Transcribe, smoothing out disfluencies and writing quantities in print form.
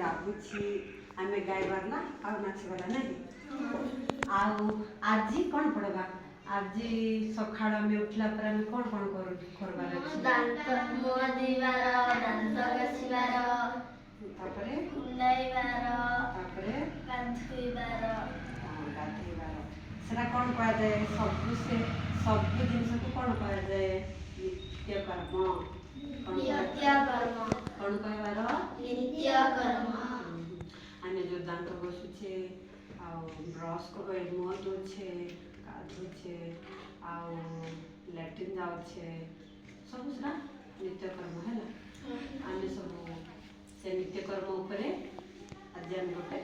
ଲାଗୁଛି ଆମେ ଗାଇବାର ନା ଆଉ ନାଚିବାର ନାହିଁ। ଆଉ ଆଜି କ'ଣ ପଢ଼ବା? ଆଜି ସକାଳ ଆମେ ଉଠିଲା ପରେ ଆମେ କ'ଣ କରବାର ଅଛି? ଦାନ୍ତ ମୁହଁ ଧୋଇବାର, ଦାନ୍ତ ଘଷିବାର, ତାପରେ କୁଣ୍ଡାଇବାର, ତାପରେ ଗାଧୋଇବାର। ଗାଧୋଇବାର। ସେଟା କ'ଣ କୁହାଯାଏ? ସବୁ ଜିନିଷକୁ କ'ଣ କୁହାଯାଏ? ନିତ୍ୟକର୍ମ। କ'ଣ କହିବାର? ନିତ୍ୟକର୍ମ। ଆମେ ଯେଉଁ ଦାନ୍ତ ଘଷୁଛେ, ଆଉ ବ୍ରସ୍ ମୁହଁ ଧୋଉଛେ, ଗାଧୋଉଛେ, ଆଉ ଲାଟ୍ରିନ୍ ଯାଉଛେ, ସବୁ ସେଟା ନିତ୍ୟକର୍ମ ହେଲା। ଆମେ ସବୁ ସେ ନିତ୍ୟକର୍ମ ଉପରେ ଆଜି ଆମେ ଗୋଟେ